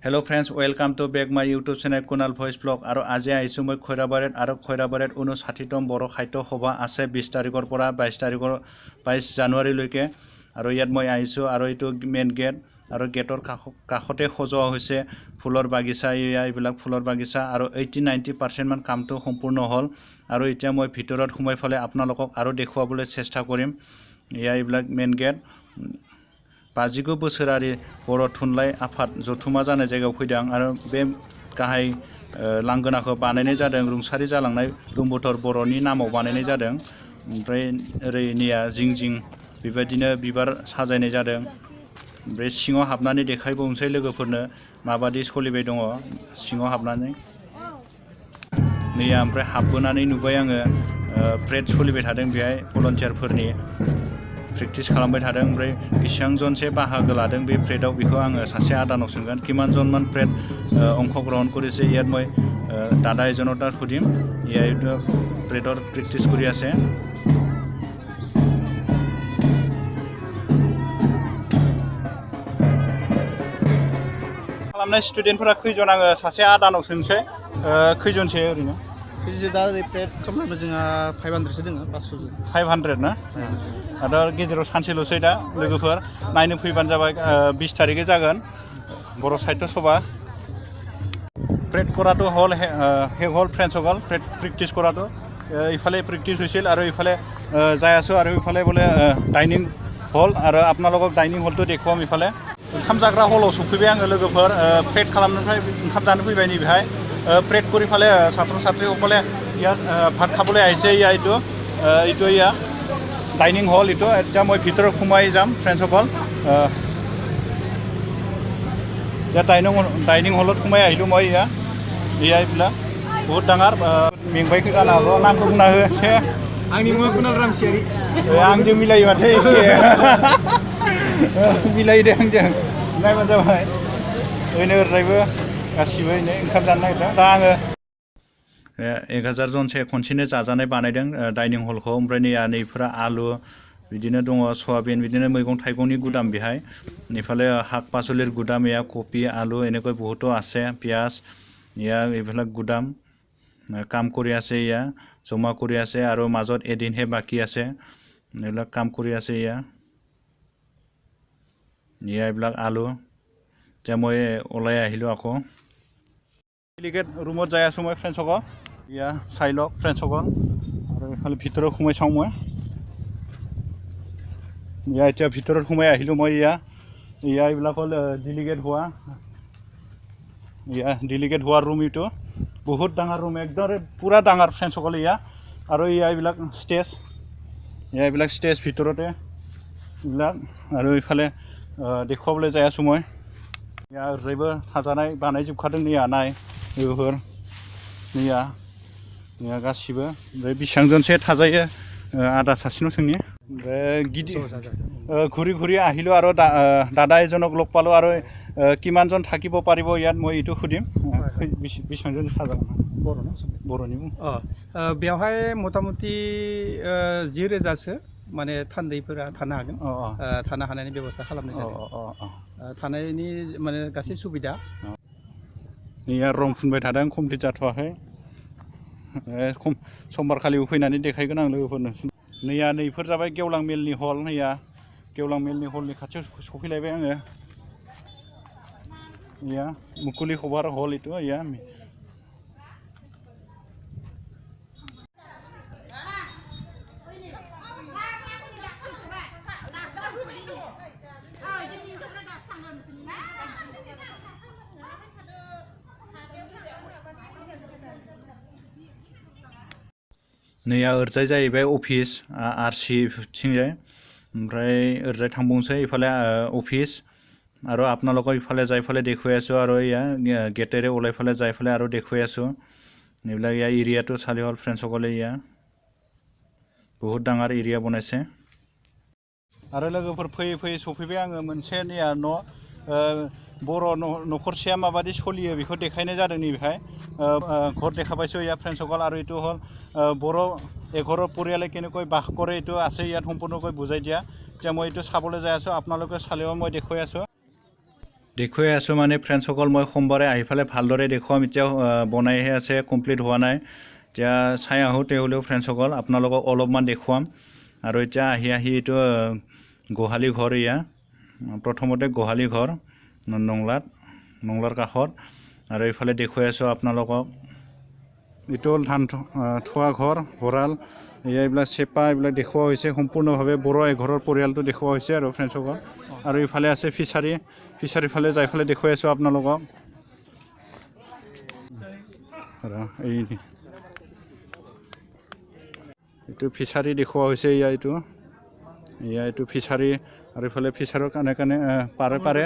Hello friends, welcome to back my YouTube channel Kunal Voice Blog. Aru aje aisu moi Khoirabarit aru Khoirabarit 59th Boro Sahitya Sabha ase 20 tarikor pora 22 January loike aru yat moi aisu aru etu main gate aru gateor kakote khojoa hoise fulor bagisa ibilak fulor bagisa aru 80-90% man kam to সম্পূৰ্ণ hol aru etia moi bhitorot khumai phale apnalokok aru dekhuabole chesta korim ibilak main gate Pajigo बोसोरारि बर' थुनलाइ आफाद जथुमा जानाय जायगायाव फैदों आरो बे गाहाय लांगोनाखौ बानायनाय जादों रुंसारि जालांनाय लुम्बुथर बर'नि नामाव बानायनाय जादों ओमफ्राय ओरैनिया जिं जिं बेबायदिनो बिबार साजायनाय जादों ओमफ्राय सिङाव हाबनानै देखायबावनोसै लोगोफोरनो माबादि सोलिबाय दङ सिङाव हाबनानै नैया ओमफ्राय हाबबोनानै नुबाय आङो प्रेड सोलिबाय थादों बेहाय भलन्टियारफोरनि प्रेक्टिस खालामबाय थादों ओमफ्राय बेसेबां जनसे बाहागो लादों बे प्रेडआव बेखौ आङो सासे आदानाव सोंगोन किमान जनमान प्रेड अंशग्रहण करिছে ইয়াত মই দাদা এজনৰ তাত সুধিম ইয়াইটো প্ৰেডৰ প্ৰেক্টিস কৰি আছে खालामनाय स्टुडेन्टफोरा खैजन आङो सासे आदानाव सोंसै खैजनसे ओरैनो दा प्रेड खालामनो जोंहा 500 सो दोङो 500 ना आरो गेजेराव सानसेल'सै दा लोगोफोर नायनो फैबानो जाबाय 20 तारिखे जागोन बर' साहित्य सभा प्रेड करातो हल हे हल फ्रेन्ड्स हल प्रेक्टिस करातो इफाले प्रेक्टिस হৈছিল আৰু ইফালে যাই আছো আৰু ইফালে বলে ডাইনিং হল আৰু আপোনালোকক ডাইনিং হলটো দেখুৱাম ইফালে ओंखाम जाग्रा हलाव सफैबाय आङो लोगोफोर प्रेड खालामनायनिफ्राय ओंखाम जानो फैबाय नि बेहाय प्रेड কৰি ফালে ছাত্ৰ ছাত্ৰীসকলে ইয়াত ভাত খাবলৈ আহিছে এইটো ইয়া ডাইনিং হল এইটো এতিয়া মই ভিতৰত সোমাই যাম ফ্ৰেণ্ডসকল যে ডাইনিং হলত সোমাই আহিলোঁ মই এইবিলাক বহুত ডাঙৰ মেंबायखौ जानो हागौ नामखौ बुंना हो आंनि मुङा कुनाल रामसियारि आंजों मिलायो माथो मिलायदों आंजों नायबानो जाबाय ओरैनो ओरैबो गासिबो ओंखाम जानो नागिरदों दा आङो 1000 जनसे खनसेनो जाजानाय बानायदों डाइनिं हलखौ ओमफ्राय नैफोरा आलु बिदिनो दङ सयाबिन बिदिनो मैगं थाइगंनि गुदाम बेहाय इफाले শাক পাচলিৰ গুদাম এয়া কপি আলু এনেকৈ বহুতো আছে পিয়াজ ইয়া এইবিলাক গুদাম কাম কৰি আছে ইয়া জমা কৰি আছে আৰু মাজত এদিনহে বাকি আছে এইবিলাক কাম কৰি আছে ইয়া এইবিলাক আলু এতিয়া মই ওলাই আহিলোঁ আকৌ ডিলিগেট ৰুমত যাই আছোঁ মই ফ্ৰেণ্ডসকল ইয়া চাই লওক ফ্ৰেণ্ডসকল আৰু এইফালে ভিতৰত সোমাই চাওঁ মই ইয়া এতিয়া ভিতৰত সোমাই আহিলোঁ মই এইবিলাক হ'ল ডিলিগেট হোৱা ৰুম এইটো বহুত ডাঙৰ ৰুম একদম পুৰা ডাঙৰ ফ্ৰেণ্ডসকল আৰু এইবিলাক ষ্টেজ ভিতৰতে এইবিলাক আৰু এইফালে দেখুৱাবলৈ যাই আছোঁ মই ओरैबो थाजानाय बानायजोबखादों नाय लोगोफोर गासिबो ओमफ्राय बेसेबां जनसे थाजायो आदा सासेनाव सोंनि ओमफ्राय गिदिर ঘূৰি ঘূৰি আহিলোঁ আৰু দাদা এজনক লগ পালোঁ আৰু কিমান জন থাকিব পাৰিব ইয়াত মই এইটো সুধিম बेसेबां জন थाजागोन बर'नि बेवहाय मतामति 10,000 सो माने थान्दैफोरा थानो हागोन थानो हानायनि बेबस्था खालामनाय जादों थानायनि माने गासै सुबिदा नैया रं फुनबाय थादों कमप्लिट जाथ'वाखै समबार खालिबो फैनानै देखायगोन आं लोगोफोरनो नैया नैफोर जाबाय गेवलां मेलनि हल गेवलां मेलनि हलनि खाथियाव सफैलायबाय आङो मुकुलि खबार हल इटु नैया ओरजाय जाहैबाय अफिस आरसि थिंजाय ओमफ्राय ओरजाय थांबावनोसै इफाले अफिस আৰু আপোনালোকক ইফালে যাই ফালে দেখুৱাই আছোঁ আৰু গেটেৰে ওলাই ফালে যাই ফালে আৰু দেখুৱাই আছোঁ এইবিলাক এৰিয়াটো চালি হ'ল ফ্ৰেণ্ডসকলে বহুত ডাঙৰ এৰিয়া বনাইছে আৰু लोगोफोर फैयै फैयै सफैबाय आङो मोनसे न' बर' न'खरसेया माबादि सोलियो बेखौ देखायनाय जादों नैबेहाय ঘৰ দেখাবাইছোঁ ফ্ৰেণ্ডসকল আৰু এইটো হ'ল बर' এঘৰৰ পৰিয়ালে কেনেকৈ বাস কৰে এইটো আছে ইয়াত সম্পূৰ্ণকৈ বুজাই দিয়া এতিয়া মই এইটো চাবলৈ যাই আছোঁ আপোনালোকে চালেও মই দেখুৱাই আছোঁ দেখুৱাই আছোঁ মানে ফ্ৰেণ্ডসকল মই সোমবাৰে আহি ফালে ভালদৰে দেখুৱাম এতিয়া বনাইহে আছে কমপ্লিট হোৱা নাই এতিয়া চাই আহোঁ তেওঁলোকেও ফ্ৰেণ্ডসকল আপোনালোকক অলপমান দেখুৱাম আৰু এতিয়া আহি এইটো গোহালি ঘৰ এয়া প্ৰথমতে গোহালি ঘৰ নংলাৰ কাষত আৰু এইফালে দেখুৱাই আছোঁ আপোনালোকক এইটো হ'ল ধান থোৱা ঘৰ ভঁৰাল এইবিলাক চেপা এইবিলাক দেখুওৱা হৈছে সম্পূৰ্ণভাৱে বড়ো এঘৰৰ পৰিয়ালটো দেখুওৱা হৈছে আৰু ফ্ৰেণ্ডসকল আৰু ইফালে আছে ফিচাৰী ফালে যাই ফালে দেখুৱাই আছোঁ আপোনালোকক এইটো ফিচাৰী দেখুওৱা হৈছে এইটো ফিচাৰী আৰু ইফালে ফিচাৰৰ কাণে পাৰে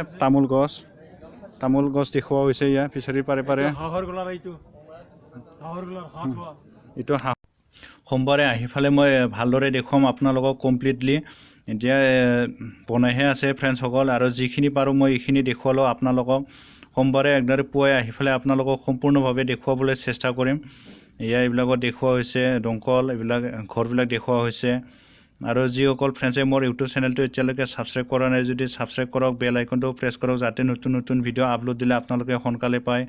তামোল গছ দেখুওৱা হৈছে ফিচাৰীৰ পাৰে এইটো সোমবাৰে আহি ফালে মই ভালদৰে দেখুৱাম আপোনালোকক কমপ্লিটলি এতিয়া বনাইহে আছে ফ্ৰেণ্ডসকল আৰু যিখিনি পাৰোঁ মই এইখিনি দেখুৱালোঁ আপোনালোকক সোমবাৰে একদৰে পুৱাই আহি ফালে আপোনালোকক সম্পূৰ্ণভাৱে দেখুৱাবলৈ চেষ্টা কৰিম এইবিলাকত দেখুওৱা হৈছে দংকল এইবিলাক ঘৰবিলাক দেখুওৱা হৈছে আৰু যিসকল ফ্ৰেণ্ডছে মোৰ ইউটিউব চেনেলটো এতিয়ালৈকে ছাবস্ক্ৰাইব কৰা নাই যদি ছাবস্ক্ৰাইব কৰক বেল আইকনটো প্ৰেছ কৰক যাতে নতুন ভিডিঅ' আপলোড দিলে আপোনালোকে সোনকালে পায়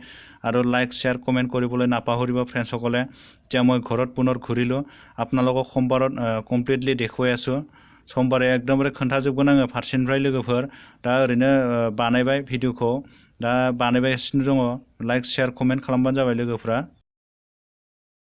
আৰু লাইক শ্বেয়াৰ কমেণ্ট কৰিবলৈ নাপাহৰিব ফ্ৰেণ্ডসকলে এতিয়া মই ঘৰত পুনৰ ঘূৰিলোঁ আপোনালোকক সোমবাৰত কমপ্লিটলি দেখুৱাই আছোঁ सोमबारे एकदमबारे खोन्थाजोबगोन आङो फारसेनिफ्राय लोगोफोर दा ओरैनो बानायबाय भिडिअखौ दा बानायगासिनो दङ लाइक शेयार कमेन्ट खालामबानो जाबाय लोगोफ्रा।